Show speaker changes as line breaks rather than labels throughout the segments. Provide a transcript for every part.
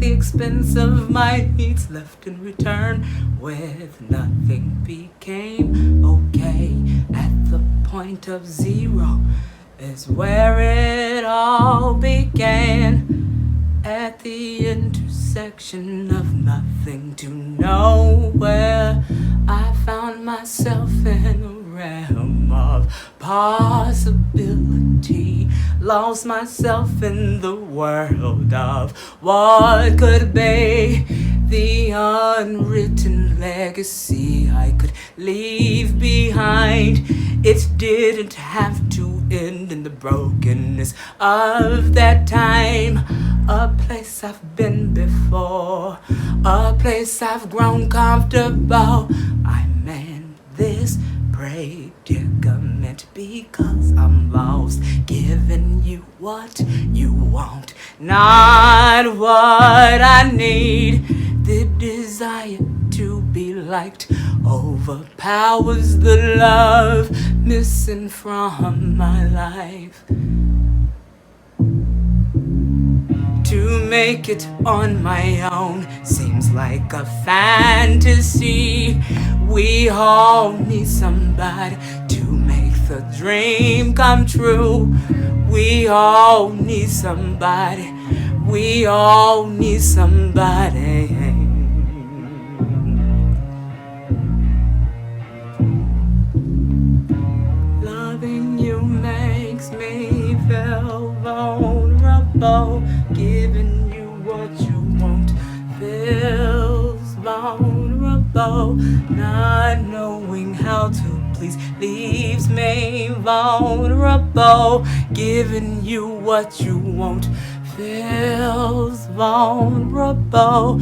the expense of my needs, left in return with nothing became okay. At the point of zero is where it all began, at the intersection of nothing to nowhere. I found myself in a realm of possibility, lost myself in the world of what could be, the unwritten legacy I could leave behind. It didn't have to end in the brokenness of that time. A place I've been before, a place I've grown comfortable. I'm in this predicament because I'm lost, giving you what you want, not what I need. The desire to be liked overpowers the love missing from my life. To make it on my own seems like a fantasy. We all need somebody to make the dream come true. We all need somebody. We all need somebody. Loving you makes me feel vulnerable. Giving you what you want feels vulnerable. Not knowing how to please leaves me vulnerable. Giving you what you want feels vulnerable.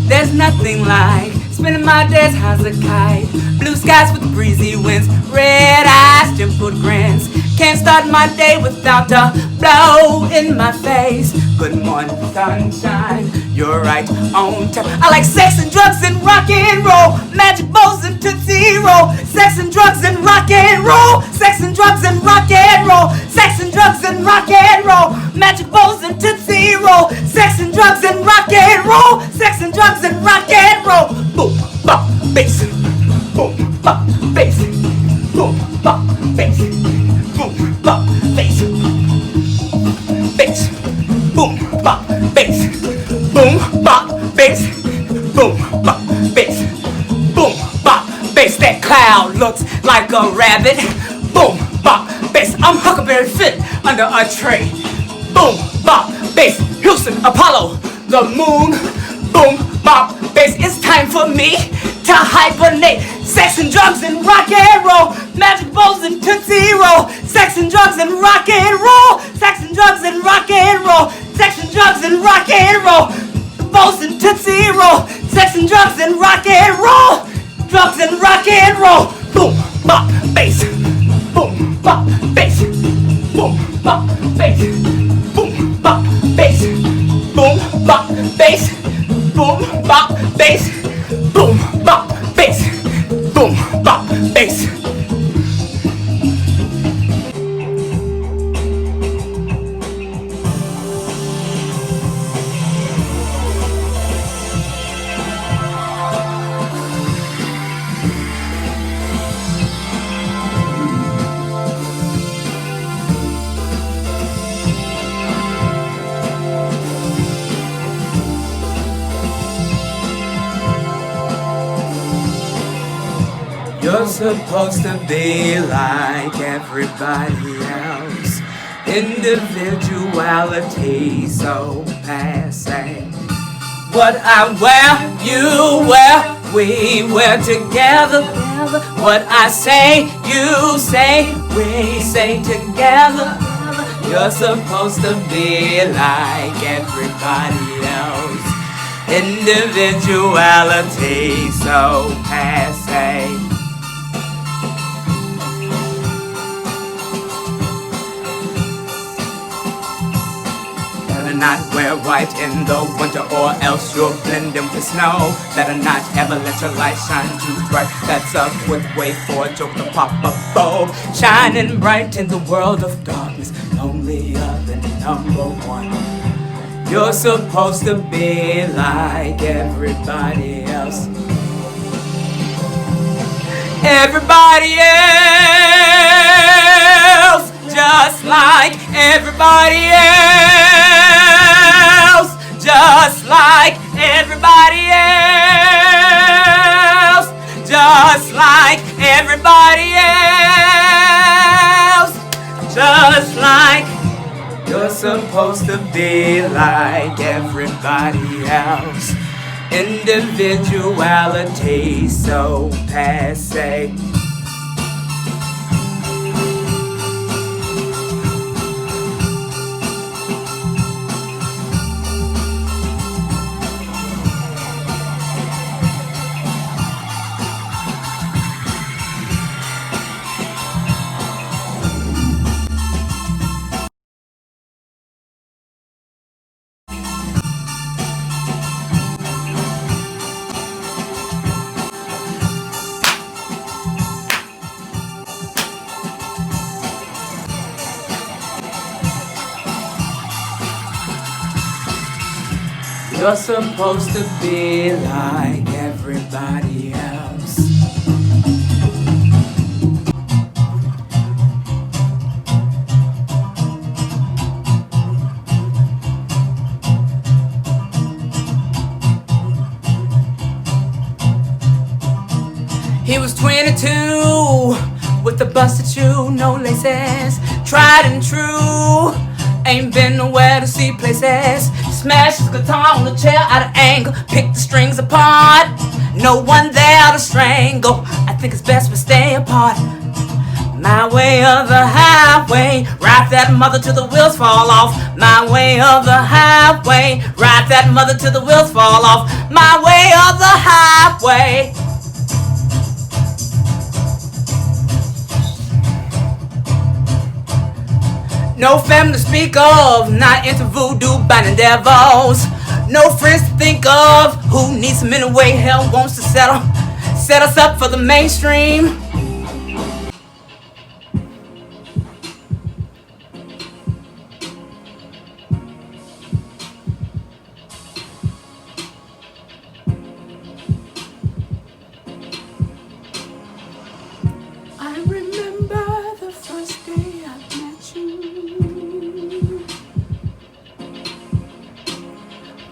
There's nothing like spending my days high as a kite. Blue skies with breezy winds, red eyes, dimpled grins. Can't start my day without a blow in my face. Good morning, sunshine, you're right on time. I like sex and drugs and rock and roll, magic balls and Tootsie Roll. Sex and drugs and rock and roll, sex and drugs and rock and roll, sex and drugs and rock and roll, magic balls and Tootsie Roll. Sex and drugs and rock and roll, sex and drugs and rock and roll. Boom, bop, bass. Boom, bop, bass. Boom, bop, bass. Boom, bop, bass. Bass. Boom, bop, bass. Boom, bop, bass. Boom, bop, bass. Boom, bop, bass. That cloud looks like a rabbit. Boom, bop, bass. I'm Huckleberry Finn under a tree. Boom, bop, bass. Houston, Apollo, the moon. Boom, bop, bass. It's time for me to hibernate. Sex and drugs and rock and roll, magic balls and Tootsie Roll. Sex and drugs and rock and roll, sex and drugs and rock and roll, sex and drugs and rock and roll, balls and Tootsie Roll. Sex and drugs and rock and roll, drugs and rock and roll. Boom, bop, bass. Boom, bop, bass. Boom, bop, bass. Boom, bop, bass. Boom, bop, bass. Boom, bop, bass. Boom, bop, bass. Boom, bop, bass. You're supposed to be like everybody else. Individuality so passe. What I wear, you wear, we wear together. What I say, you say, we say together. You're supposed to be like everybody else. Individuality so passe. not wear white in the winter, or else you'll blend in with the snow. Better not ever let your light shine too bright. That's a quick way for a joke to pop a bulb. Shining bright in the world of darkness, lonelier than number one. You're supposed to be like everybody else. Everybody else, just like everybody else, just like everybody else, just like everybody else, just like you're supposed to be like everybody else. Individuality so passe. You're supposed to be like everybody else. He was 22 with a busted shoe, no laces, tried and true. Ain't been nowhere to see places. Smash his guitar on the chair out of anger, pick the strings apart. No one there to strangle. I think it's best we stay apart. My way of the highway, ride that mother till the wheels fall off. My way of the highway, ride that mother till the wheels fall off. My way of the highway. No family to speak of, not into voodoo binding devils. No friends to think of, who needs some anyway, hell wants to set us up for the mainstream. I remember the first day I met you.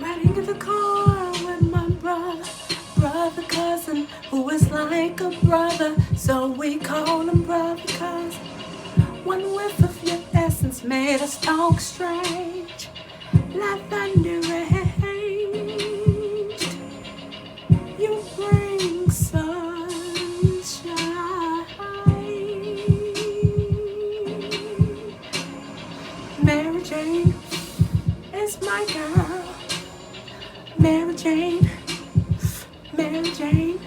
Riding in the car with my brother cousin, who is like a brother, so we call him brother cousin. One whiff of your essence made us talk strange, like thunder arranged. You bring sunshine. Mary Jane is my girl. Mary Jane, Mary Jane,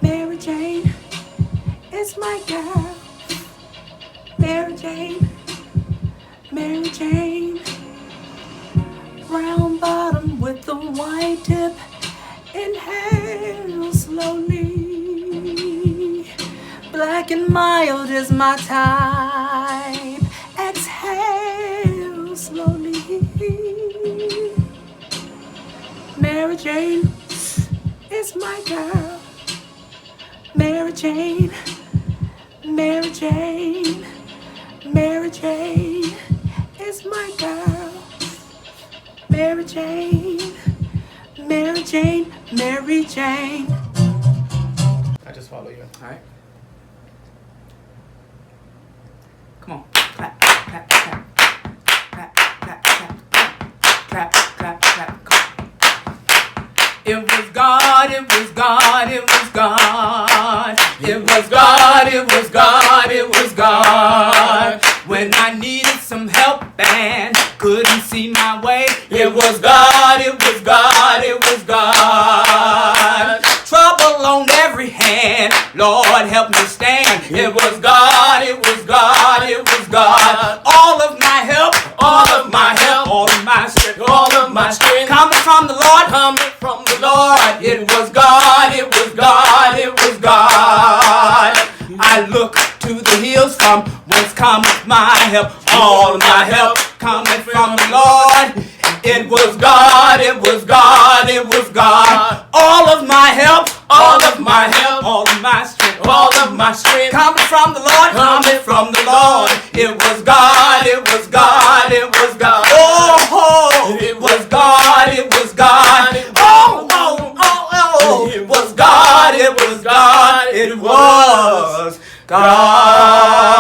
Mary Jane is my girl. Mary Jane, Mary Jane. Brown bottom with the white tip. Inhale slowly. Black and mild is my type. Exhale slowly. Mary Jane is my girl. Mary Jane, Mary Jane, Mary Jane is my girl. Mary Jane, Mary Jane, Mary Jane.
I just follow you.
All right. Come on. Clap, clap, clap. Clap, clap, clap. Clap, clap, clap. It was God, it was God, it was God. It was God, it was God, it was God. When I needed some help and couldn't see my way, it was God, it was God, it was God. Trouble on every hand, Lord help me stand. It was God, it was God, it was God. All of my help, all of my help, all of my help, all of my help coming from the Lord. It was God, it was God, it was God. All of my help, all of my help, all of my strength, all of my strength coming from the Lord, coming from the Lord. It was God, it was God, it was God. Oh, it was God, it was God. Oh, oh, oh, oh, it was God, it was God, it was God.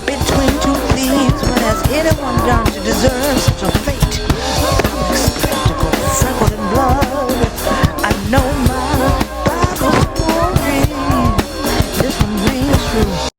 Between two thieves, what has anyone done to deserve such a fate?